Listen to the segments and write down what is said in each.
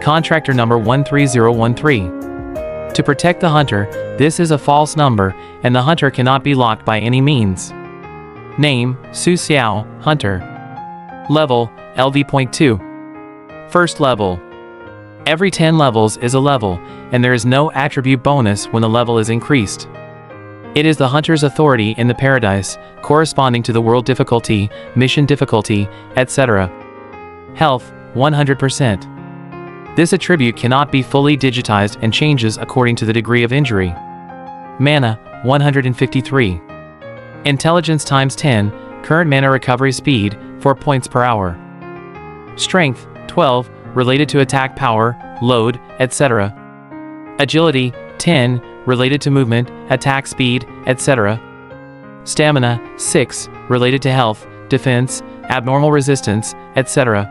Contractor number 13013. To protect the hunter, this is a false number, and the hunter cannot be locked by any means. Name, Xiao, Hunter. Level, LV.2. First level. Every 10 levels is a level, and there is no attribute bonus when the level is increased. It is the hunter's authority in the paradise, corresponding to the world difficulty, mission difficulty, etc. Health, 100%. This attribute cannot be fully digitized and changes according to the degree of injury. Mana, 153. Intelligence times 10, current mana recovery speed, 4 points per hour. Strength, 12, related to attack power, load, etc. Agility, 10, related to movement, attack speed, etc. Stamina, 6, related to health, defense, abnormal resistance, etc.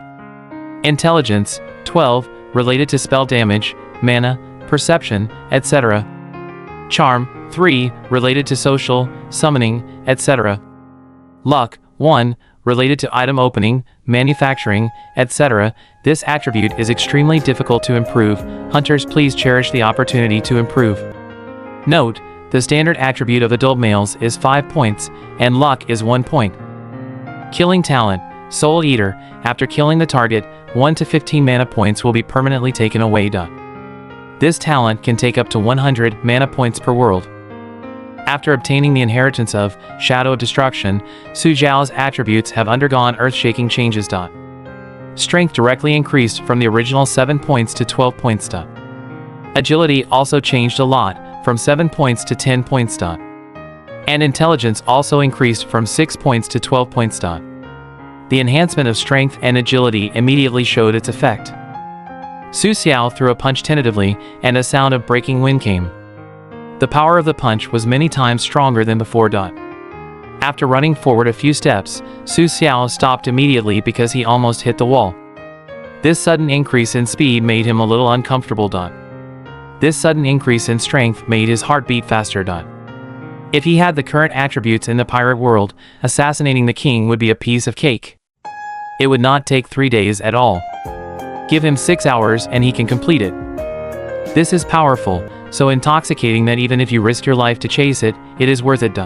Intelligence, 12, related to spell damage, mana, perception, etc. Charm, 3, related to social, summoning, etc. Luck, 1, related to item opening, manufacturing, etc. This attribute is extremely difficult to improve. Hunters, please cherish the opportunity to improve. Note, the standard attribute of adult males is 5 points, and luck is 1 point. Killing talent, Soul Eater. After killing the target, 1 to 15 mana points will be permanently taken away. This talent can take up to 100 mana points per world. After obtaining the inheritance of Shadow of Destruction, Xiao's attributes have undergone earth-shaking changes. Strength directly increased from the original 7 points to 12 points. Agility also changed a lot, from 7 points to 10 points. And intelligence also increased from 6 points to 12 points. The enhancement of strength and agility immediately showed its effect. Xiao threw a punch tentatively, and a sound of breaking wind came. The power of the punch was many times stronger than before. After running forward a few steps, Xiao stopped immediately because he almost hit the wall. This sudden increase in speed made him a little uncomfortable. This sudden increase in strength made his heart beat faster. If he had the current attributes in the pirate world, assassinating the king would be a piece of cake. It would not take 3 days at all. Give him 6 hours and he can complete it. This is powerful, so intoxicating that even if you risk your life to chase it, it is worth it.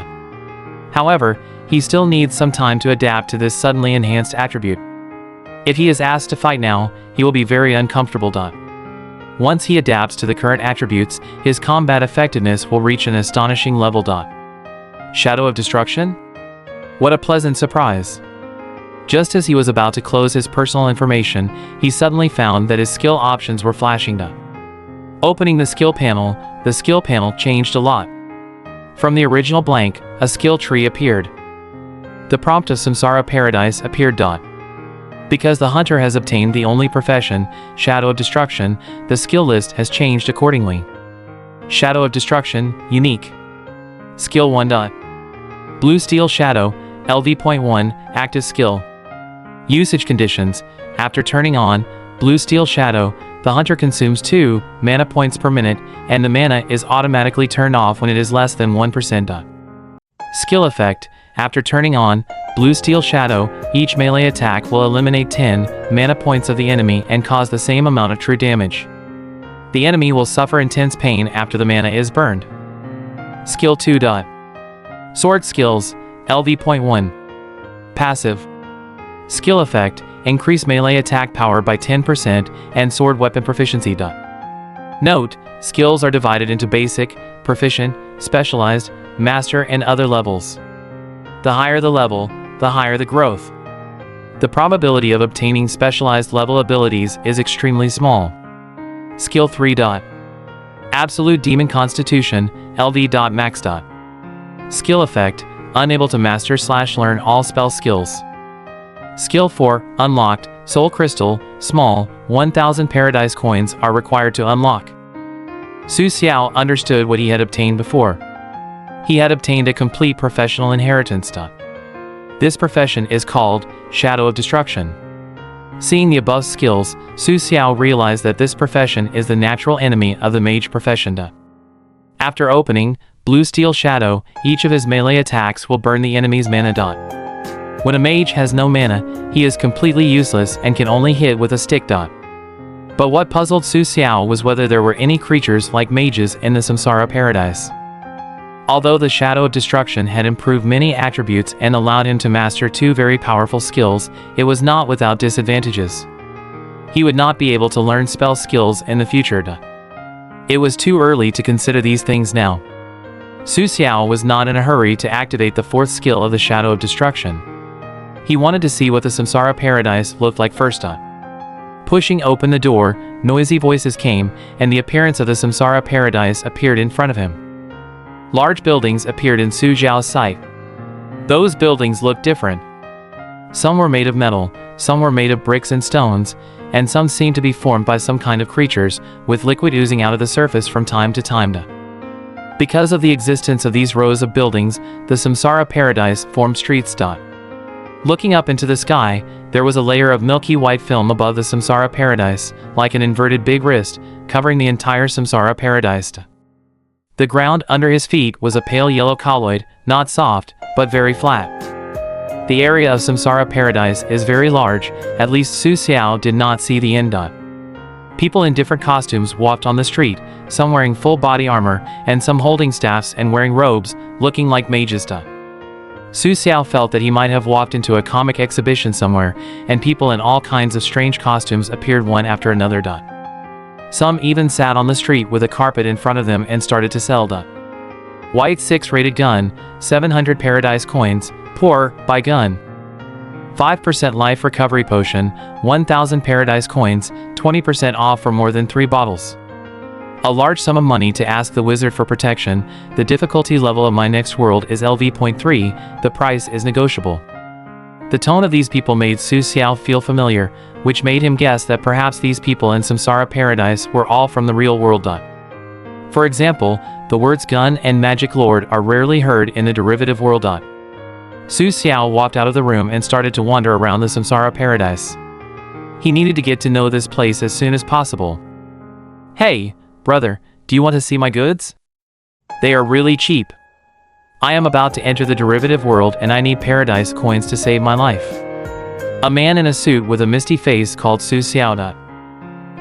However, he still needs some time to adapt to this suddenly enhanced attribute. If he is asked to fight now, he will be very uncomfortable. Once he adapts to the current attributes, his combat effectiveness will reach an astonishing level. Shadow of Destruction? What a pleasant surprise. Just as he was about to close his personal information, he suddenly found that his skill options were flashing. Opening the skill panel changed a lot. From the original blank, a skill tree appeared. The prompt of Samsara Paradise appeared. Because the hunter has obtained the only profession, Shadow of Destruction, the skill list has changed accordingly. Shadow of Destruction, unique. Skill 1. Blue Steel Shadow, LV.1, active skill. Usage conditions. After turning on Blue Steel Shadow, the hunter consumes 2 mana points per minute, and the mana is automatically turned off when it is less than 1%. Skill effect. After turning on Blue Steel Shadow, each melee attack will eliminate 10 mana points of the enemy and cause the same amount of true damage. The enemy will suffer intense pain after the mana is burned. Skill 2. Sword Skills, LV.1. Passive. Skill effect, increase melee attack power by 10% and sword weapon proficiency. Note, skills are divided into basic, proficient, specialized, master and other levels. The higher the level, the higher the growth. The probability of obtaining specialized level abilities is extremely small. Skill 3. Absolute Demon Constitution, LV.max. Skill effect, unable to master/learn all spell skills. Skill 4, unlocked, Soul Crystal, small, 1000 Paradise coins are required to unlock. Xiao understood what he had obtained before. He had obtained a complete professional inheritance. This profession is called Shadow of Destruction. Seeing the above skills, Xiao realized that this profession is the natural enemy of the mage profession. After opening Blue Steel Shadow, each of his melee attacks will burn the enemy's mana. When a mage has no mana, he is completely useless and can only hit with a stick. But what puzzled Su Xiao was whether there were any creatures like mages in the Samsara Paradise. Although the Shadow of Destruction had improved many attributes and allowed him to master 2 very powerful skills, it was not without disadvantages. He would not be able to learn spell skills in the future. It was too early to consider these things now. Su Xiao was not in a hurry to activate the 4th skill of the Shadow of Destruction. He wanted to see what the Samsara Paradise looked like first. Pushing open the door, noisy voices came, and the appearance of the Samsara Paradise appeared in front of him. Large buildings appeared in Su Xiao's sight. Those buildings looked different. Some were made of metal, some were made of bricks and stones, and some seemed to be formed by some kind of creatures, with liquid oozing out of the surface from time to time. Because of the existence of these rows of buildings, the Samsara Paradise formed streets. Looking up into the sky, there was a layer of milky white film above the Samsara Paradise, like an inverted big wrist, covering the entire Samsara Paradise. The ground under his feet was a pale yellow colloid, not soft, but very flat. The area of Samsara Paradise is very large, at least Su Xiao did not see the end. People in different costumes walked on the street, some wearing full body armor, and some holding staffs and wearing robes, looking like mages. Su Xiao felt that he might have walked into a comic exhibition somewhere, and people in all kinds of strange costumes appeared one after another. Some even sat on the street with a carpet in front of them and started to sell. White 6-rated gun, 700 paradise coins, poor, buy gun. 5% life recovery potion, 1000 paradise coins, 20% off for more than 3 bottles. A large sum of money to ask the wizard for protection. The difficulty level of my next world is LV.3, the price is negotiable. The tone of these people made Su Xiao feel familiar, which made him guess that perhaps these people in Samsara Paradise were all from the real world. For example, the words gun and magic lord are rarely heard in the derivative world. Su Xiao walked out of the room and started to wander around the Samsara Paradise. He needed to get to know this place as soon as possible. Hey, brother, do you want to see my goods? They are really cheap. I am about to enter the derivative world and I need paradise coins to save my life. A man in a suit with a misty face called Su Xiao.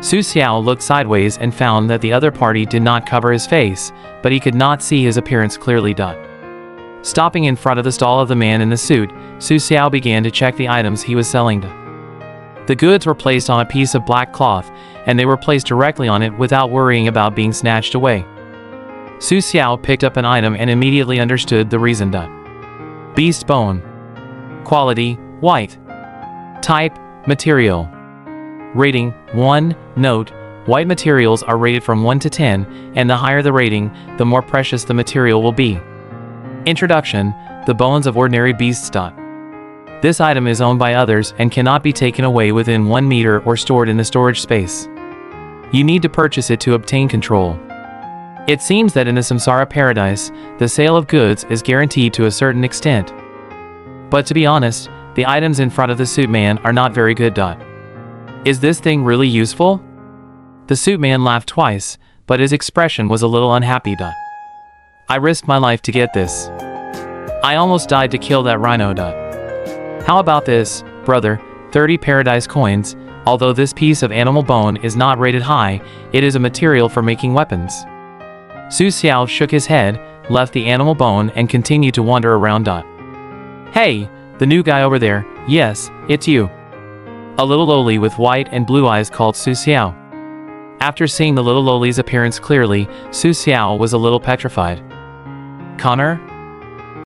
Su Xiao looked sideways and found that the other party did not cover his face, but he could not see his appearance clearly. Stopping in front of the stall of the man in the suit, Su Xiao began to check the items he was selling. The goods were placed on a piece of black cloth, and they were placed directly on it without worrying about being snatched away. Su Xiao picked up an item and immediately understood the reason. Beast bone. Quality, white. Type, material. Rating, 1. Note, white materials are rated from 1 to 10, and the higher the rating, the more precious the material will be. Introduction, the bones of ordinary beasts. This item is owned by others and cannot be taken away within 1 meter or stored in the storage space. You need to purchase it to obtain control. It seems that in the Samsara Paradise, the sale of goods is guaranteed to a certain extent. But to be honest, the items in front of the suit man are not very good. Is this thing really useful? The suit man laughed twice, but his expression was a little unhappy. I risked my life to get this. I almost died to kill that rhino. How about this, brother, 30 paradise coins. Although this piece of animal bone is not rated high, it is a material for making weapons. Su Xiao shook his head, left the animal bone and continued to wander around. Hey, the new guy over there, yes, it's you. A little lowly with white and blue eyes called Su Xiao. After seeing the little lowly's appearance clearly, Su Xiao was a little petrified. Connor?